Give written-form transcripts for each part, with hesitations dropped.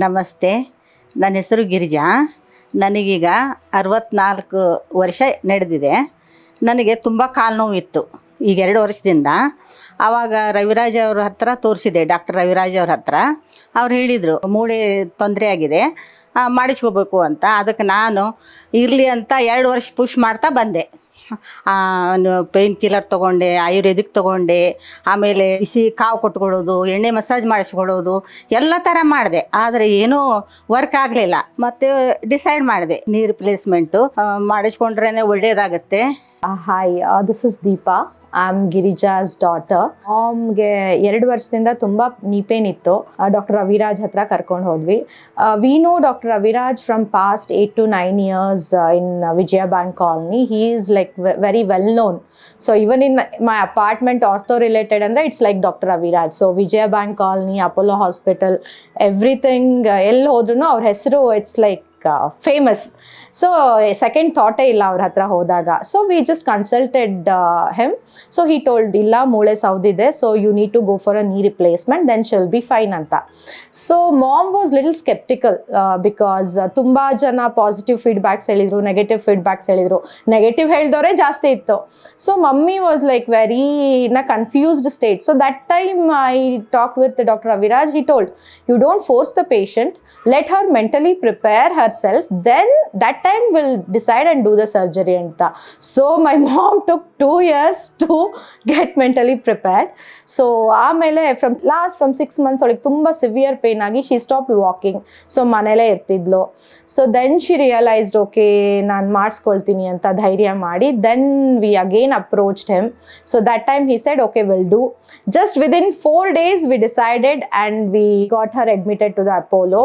ನಮಸ್ತೆ, ನನ್ನ ಹೆಸರು ಗಿರಿಜಾ. ನನಗೀಗ 64 ವರ್ಷ ನಡೆದಿದೆ. ನನಗೆ ತುಂಬ ಕಾಲು ನೋವಿತ್ತು ಈಗ 2 ವರ್ಷದಿಂದ. ಆವಾಗ ರವಿರಾಜ್ ಅವ್ರ ಹತ್ರ ತೋರಿಸಿದೆ, ಡಾಕ್ಟರ್ ರವಿರಾಜ್ ಅವ್ರ ಹತ್ರ. ಅವ್ರು ಹೇಳಿದರು ಮೂಳೆ ತೊಂದರೆ ಆಗಿದೆ, ಮಾಡಿಸ್ಕೋಬೇಕು ಅಂತ. ಅದಕ್ಕೆ ನಾನು ಇರಲಿ ಅಂತ 2 ವರ್ಷ ಪುಷ್ ಮಾಡ್ತಾ ಬಂದೆ. ಪೇಯ್ನ್ ಕಿಲ್ಲರ್ ತೊಗೊಂಡೆ, ಆಯುರ್ವೇದಿಕ್ ತೊಗೊಂಡೆ, ಆಮೇಲೆ ಬಿಸಿ ಕಾವು ಕೊಟ್ಕೊಳ್ಳೋದು, ಎಣ್ಣೆ ಮಸಾಜ್ ಮಾಡಿಸ್ಕೊಳ್ಳೋದು ಎಲ್ಲ ಥರ ಮಾಡಿದೆ. ಆದರೆ ಏನೂ ವರ್ಕ್ ಆಗಲಿಲ್ಲ. ಮತ್ತು ಡಿಸೈಡ್ ಮಾಡಿದೆ ನೀ ರಿಪ್ಲೇಸ್ಮೆಂಟು ಮಾಡಿಸ್ಕೊಂಡ್ರೇ ಒಳ್ಳೆಯದಾಗತ್ತೆ. Hi, this is Deepa. I'm Girija's daughter. ಮಾಮ್ಗೆ 2 ವರ್ಷದಿಂದ ತುಂಬ ನೀ ಪೇನ್ ಇತ್ತು. ಡಾಕ್ಟರ್ ರವಿ ರಾಜ್ ಹತ್ರ ಕರ್ಕೊಂಡು ಹೋದ್ವಿ. We know doctor Ravi Raj from past 8 to 9 years in Vijaya Bank Colony. He is like very well known. So even in my apartment, ortho related, and it's like Dr. Ravi Raj. So Vijaya Bank Colony, Apollo Hospital, everything. ಎಲ್ಲಿ ಹೋದ್ರೂ ಅವ್ರ ಹೆಸರು it's like famous. So second thought ಇಲ್ಲ ಅವ್ರ ಹತ್ರ ಹೋದಾಗ. So we just consulted him. So he told ಇಲ್ಲ ಮೂಳೆ ಸೌದಿದೆ, so you need to go for a knee replacement, then she'll be fine ಅಂತ. So mom was little skeptical because ತುಂಬಾ ಜನ positive feedbacks ಹೇಳಿದ್ರು, ನೆಗೆಟಿವ್ ಫೀಡ್ಬ್ಯಾಕ್ಸ್ ಹೇಳಿದ್ರು. Negative ಹೇಳಿದವರೇ ಜಾಸ್ತಿ ಇತ್ತು. So mummy was like very in a confused state. So that time I talked with Dr. Ravi Raj. He told, you don't force the patient, let her mentally prepare herself, then that time we'll decide and do the surgery anta. So my mom took 2 years to get mentally prepared. So ಆಮೇಲೆ from 6 months ಅವಳಿಗೆ ತುಂಬ severe pain ಆಗಿ she stopped walking. So ಮನೇಲೇ ಇರ್ತಿದ್ಲು. So then she realized okay ನಾನು ಮಾಡಿಸ್ಕೊಳ್ತೀನಿ ಅಂತ ಧೈರ್ಯ ಮಾಡಿ then we again approached him. So that time he said okay we'll do. Just within 4 days we decided and we got her admitted to the Apollo.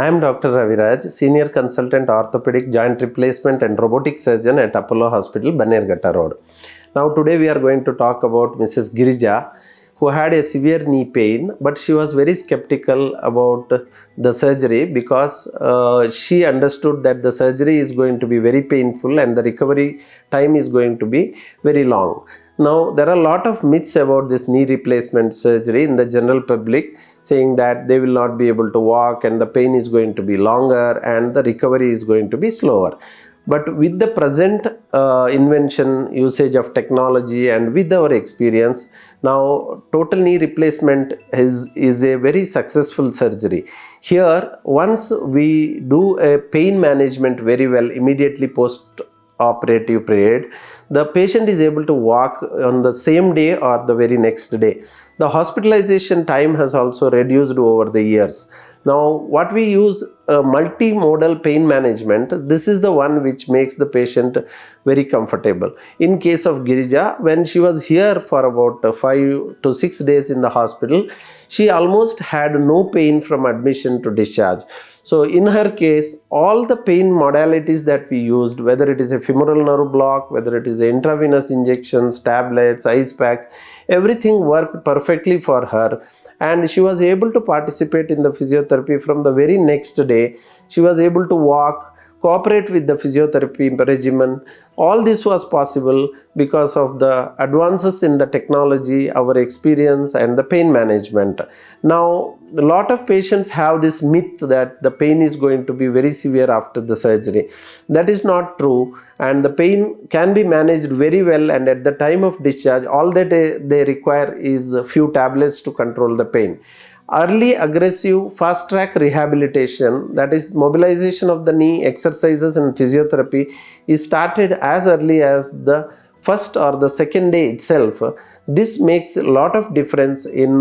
I am Dr. Ravi Raj, Senior Consultant Orthopedic Joint Replacement and Robotic Surgeon at Apollo Hospital, Bannerghatta Road. Now today we are going to talk about Mrs. Girija, who had a severe knee pain, but she was very skeptical about the surgery because she understood that the surgery is going to be very painful and the recovery time is going to be very long. Now there are a lot of myths about this knee replacement surgery in the general public, saying that they will not be able to walk and the pain is going to be longer and the recovery is going to be slower. But with the present invention, usage of technology and with our experience, now total knee replacement is a very successful surgery. Here, once we do a pain management very well immediately post-operative period, the patient is able to walk on the same day or the very next day. The hospitalization time has also reduced over the years. Now what we use multimodal pain management, this is the one which makes the patient very comfortable. In case of Girija, when she was here for about 5 to 6 days in the hospital, she almost had no pain from admission to discharge. So in her case, all the pain modalities that we used, whether it is a femoral nerve block, whether it is intravenous injections, tablets, ice packs, everything worked perfectly for her. And she was able to participate in the physiotherapy from the very next day. She was able to walk, cooperate with the physiotherapy regimen. All this was possible because of the advances in the technology, our experience and the pain management. Now a lot of patients have this myth that the pain is going to be very severe after the surgery. That is not true, and the pain can be managed very well, and at the time of discharge all that they require is a few tablets to control the pain. Early aggressive fast track rehabilitation, that is mobilization of the knee, exercises and physiotherapy, is started as early as the first or the second day itself. This makes a lot of difference in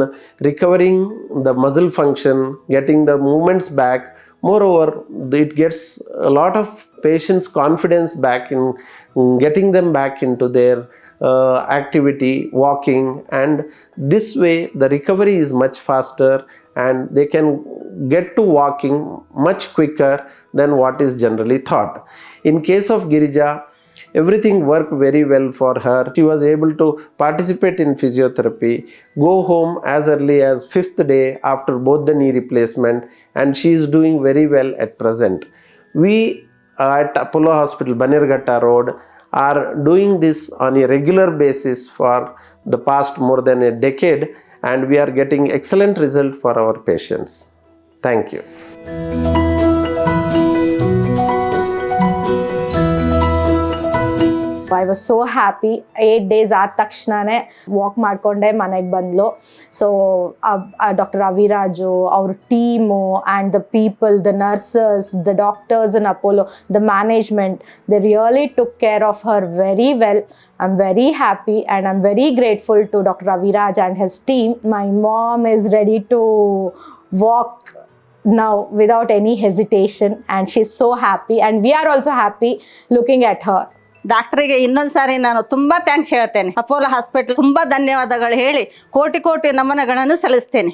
recovering the muscle function, getting the movements back. Moreover, it gets a lot of patients' confidence back in getting them back into their activity, walking, and this way the recovery is much faster and they can get to walking much quicker than what is generally thought. In case of Girija, everything worked very well for her. She was able to participate in physiotherapy, go home as early as 5th day after both the knee replacement, and she is doing very well at present. We at Apollo Hospital, Bannerghatta Road, are doing this on a regular basis for the past more than a decade, and we are getting excellent result for our patients. Thank you. I was so happy. 8 days ಆದ ತಕ್ಷಣನೇ walk ಮಾಡಿಕೊಂಡೆ ಮನೆಗೆ ಬಂದಳು. So doctor Ravi Raju ಅವ್ರ team and the people, the nurses, the doctors in Apollo, the management, they really took care of her very well. I'm very happy and I'm very grateful to Dr. Ravi Raj and his team. My mom is ready to walk now without any hesitation and she's so happy and we are also happy looking at her. ಡಾಕ್ಟ್ರಿಗೆ ಇನ್ನೊಂದು ಸಾರಿ ನಾನು ತುಂಬ thanks ಹೇಳ್ತೇನೆ. Apollo hospital ತುಂಬ ಧನ್ಯವಾದಗಳು ಹೇಳಿ ಕೋಟಿ ಕೋಟಿ ನಮನಗಳನ್ನು ಸಲ್ಲಿಸ್ತೇನೆ.